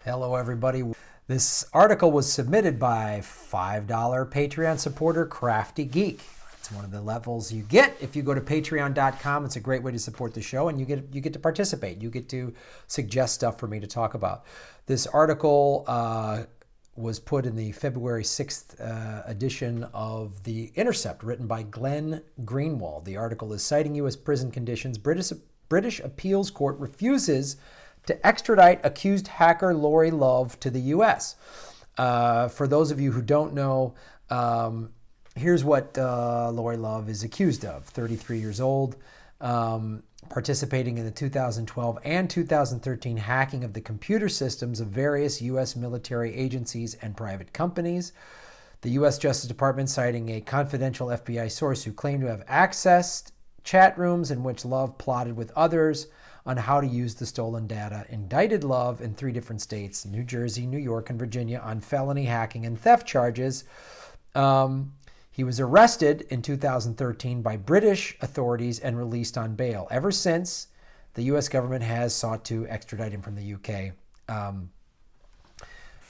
Hello, everybody. This article was submitted by $5 Patreon supporter Crafty Geek. It's one of the levels you get if you go to patreon.com. It's a great way to support the show, and you get to participate. You get to suggest stuff for me to talk about. This article was put in the February 6th edition of the Intercept, written by Glenn Greenwald. The article is citing U.S. prison conditions. British appeals court refuses to extradite accused hacker Lauri Love to the U.S. For those of you who don't know, here's what Lauri Love is accused of. 33 years old, participating in the 2012 and 2013 hacking of the computer systems of various U.S. military agencies and private companies. The U.S. Justice Department citing a confidential FBI source who claimed to have accessed chat rooms in which Love plotted with others on how to use the stolen data, indicted Love in 3 different states, New Jersey, New York, and Virginia, on felony hacking and theft charges. He was arrested in 2013 by British authorities and released on bail. Ever since, the U.S. government has sought to extradite him from the U.K.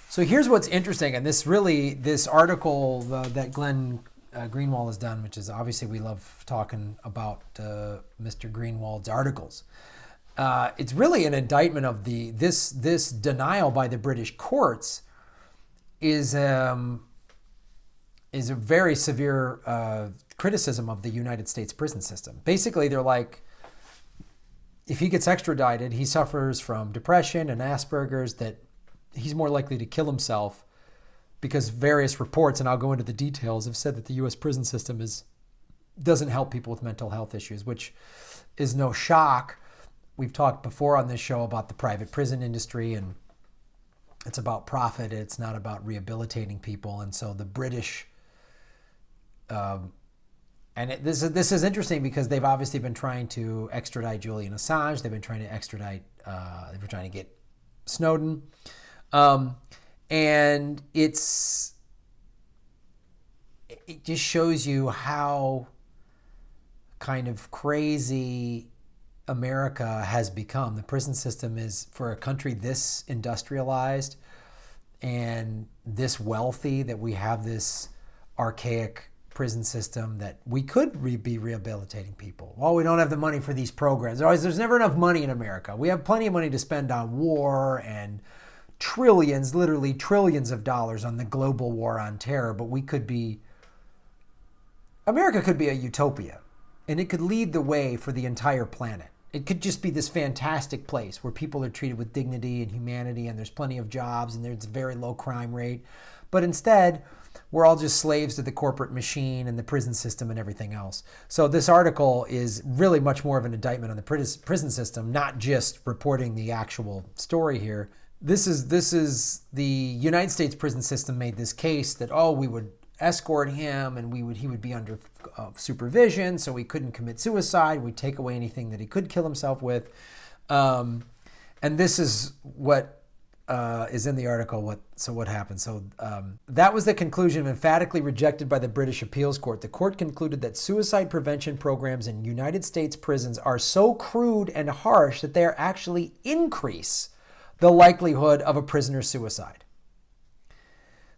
So here's what's interesting, and this article that Glenn Greenwald has done, which is obviously we love talking about Mr. Greenwald's articles. It's really an indictment of this denial by the British courts is a very severe criticism of the United States prison system. Basically, they're like, if he gets extradited, he suffers from depression and Asperger's, that he's more likely to kill himself because various reports, and I'll go into the details, have said that the U.S. prison system doesn't help people with mental health issues, which is no shock. We've talked before on this show about the private prison industry, and it's about profit. It's not about rehabilitating people. And so the British, this is interesting because they've obviously been trying to extradite Julian Assange. They've been trying to extradite, they were trying to get Snowden. And it just shows you how kind of crazy America has become. The prison system is, for a country this industrialized and this wealthy, that we have this archaic prison system that we could be rehabilitating people. Well, we don't have the money for these programs. There's never enough money in America. We have plenty of money to spend on war and trillions, literally trillions of dollars on the global war on terror, but America could be a utopia, and it could lead the way for the entire planet. It could just be this fantastic place where people are treated with dignity and humanity, and there's plenty of jobs, and there's a very low crime rate. But instead, we're all just slaves to the corporate machine and the prison system and everything else. So this article is really much more of an indictment on the prison system, not just reporting the actual story here. This is the United States prison system made this case that, we would escort him and he would be under supervision, so he couldn't commit suicide. We'd take away anything that he could kill himself with. And this is what is in the article. What happened? That was the conclusion emphatically rejected by the British appeals court. The court concluded that suicide prevention programs in United States prisons are so crude and harsh that they actually increase the likelihood of a prisoner's suicide.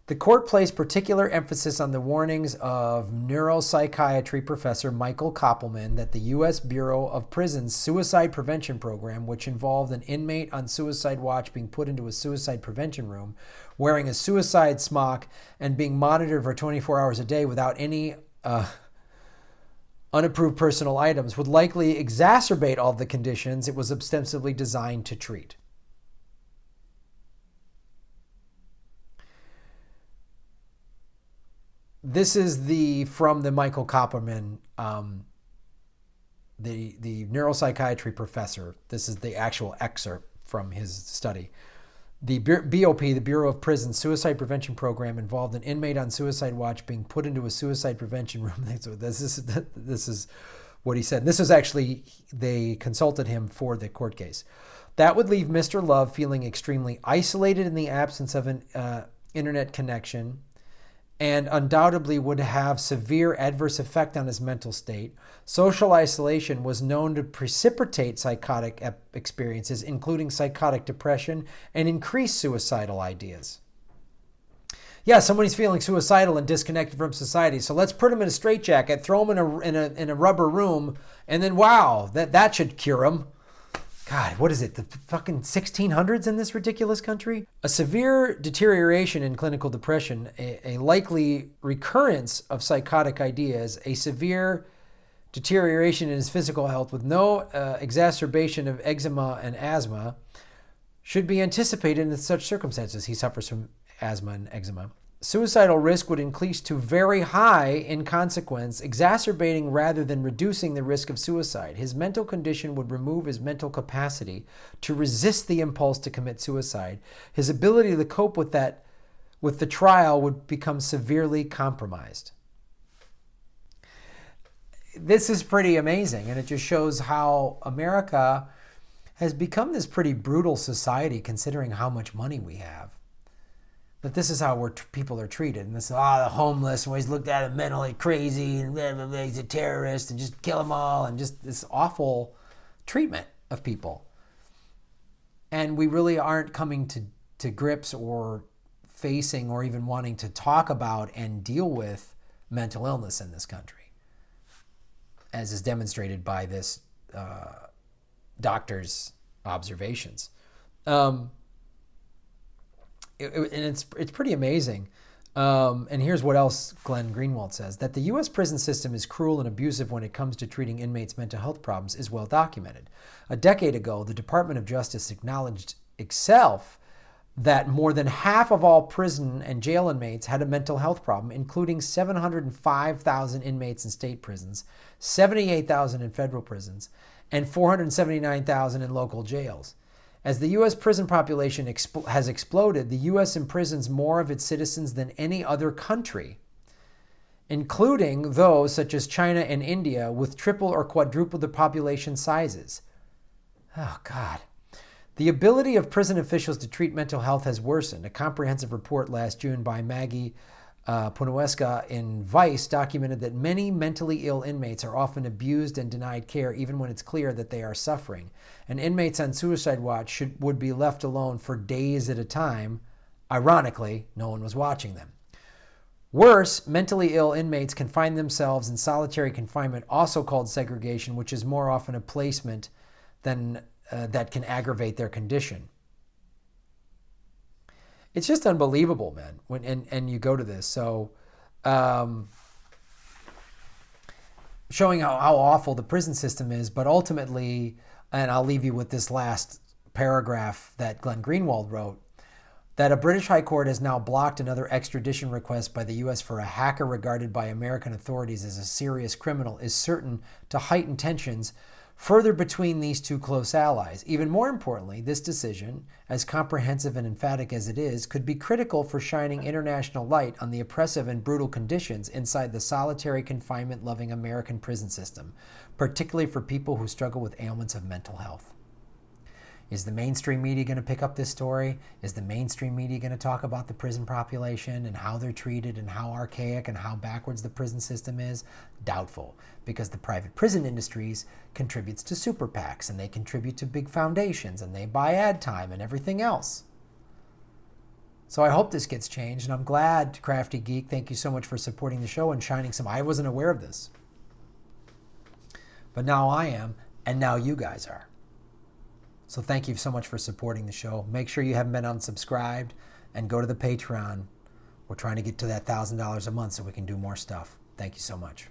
The court placed particular emphasis on the warnings of neuropsychiatry professor Michael Koppelman that the U.S. Bureau of Prisons suicide prevention program, which involved an inmate on suicide watch being put into a suicide prevention room, wearing a suicide smock, and being monitored for 24 hours a day without any unapproved personal items, would likely exacerbate all the conditions it was ostensibly designed to treat. This is from the Michael Koppelman, the neuropsychiatry professor. This is the actual excerpt from his study. The BOP, the Bureau of Prisons Suicide Prevention Program, involved an inmate on suicide watch being put into a suicide prevention room. So this is what he said. And this was actually, they consulted him for the court case. That would leave Mr. Love feeling extremely isolated in the absence of an internet connection, and undoubtedly would have severe adverse effect on his mental state. Social isolation was known to precipitate psychotic experiences, including psychotic depression, and increase suicidal ideas. Yeah, somebody's feeling suicidal and disconnected from society, so let's put him in a straitjacket, throw him in a rubber room, and then wow, that should cure him. God, what is it, the fucking 1600s in this ridiculous country? A severe deterioration in clinical depression, a likely recurrence of psychotic ideas, a severe deterioration in his physical health with no exacerbation of eczema and asthma should be anticipated in such circumstances. He suffers from asthma and eczema. Suicidal risk would increase to very high in consequence, exacerbating rather than reducing the risk of suicide. His mental condition would remove his mental capacity to resist the impulse to commit suicide. His ability to cope with the trial would become severely compromised. This is pretty amazing, and it just shows how America has become this pretty brutal society considering how much money we have. That this is how people are treated. And this, the homeless, and he's looked at as mentally crazy, and blah, blah, blah, he's a terrorist, and just kill them all, and just this awful treatment of people. And we really aren't coming to grips or facing or even wanting to talk about and deal with mental illness in this country, as is demonstrated by this doctor's observations. And it's pretty amazing. And here's what else Glenn Greenwald says: that the U.S. prison system is cruel and abusive when it comes to treating inmates' mental health problems is well documented. A decade ago, the Department of Justice acknowledged itself that more than half of all prison and jail inmates had a mental health problem, including 705,000 inmates in state prisons, 78,000 in federal prisons, and 479,000 in local jails. As the U.S. prison population has exploded, the U.S. imprisons more of its citizens than any other country, including those such as China and India, with triple or quadruple the population sizes. Oh, God. The ability of prison officials to treat mental health has worsened. A comprehensive report last June by Maggie Punoweska in Vice documented that many mentally ill inmates are often abused and denied care even when it's clear that they are suffering. And inmates on suicide watch would be left alone for days at a time. Ironically, no one was watching them. Worse, mentally ill inmates can find themselves in solitary confinement, also called segregation, which is more often a placement than that can aggravate their condition. It's just unbelievable, man, and you go to this. So showing how awful the prison system is, but ultimately, and I'll leave you with this last paragraph that Glenn Greenwald wrote, that a British High Court has now blocked another extradition request by the U.S. for a hacker regarded by American authorities as a serious criminal is certain to heighten tensions further between these two close allies. Even more importantly, this decision, as comprehensive and emphatic as it is, could be critical for shining international light on the oppressive and brutal conditions inside the solitary confinement-loving American prison system, particularly for people who struggle with ailments of mental health. Is the mainstream media going to pick up this story? Is the mainstream media going to talk about the prison population and how they're treated and how archaic and how backwards the prison system is? Doubtful, because the private prison industries contributes to super PACs and they contribute to big foundations and they buy ad time and everything else. So I hope this gets changed, and I'm glad, Crafty Geek, thank you so much for supporting the show and shining some. I wasn't aware of this, but now I am, and now you guys are. So thank you so much for supporting the show. Make sure you haven't been unsubscribed and go to the Patreon. We're trying to get to that $1,000 a month so we can do more stuff. Thank you so much.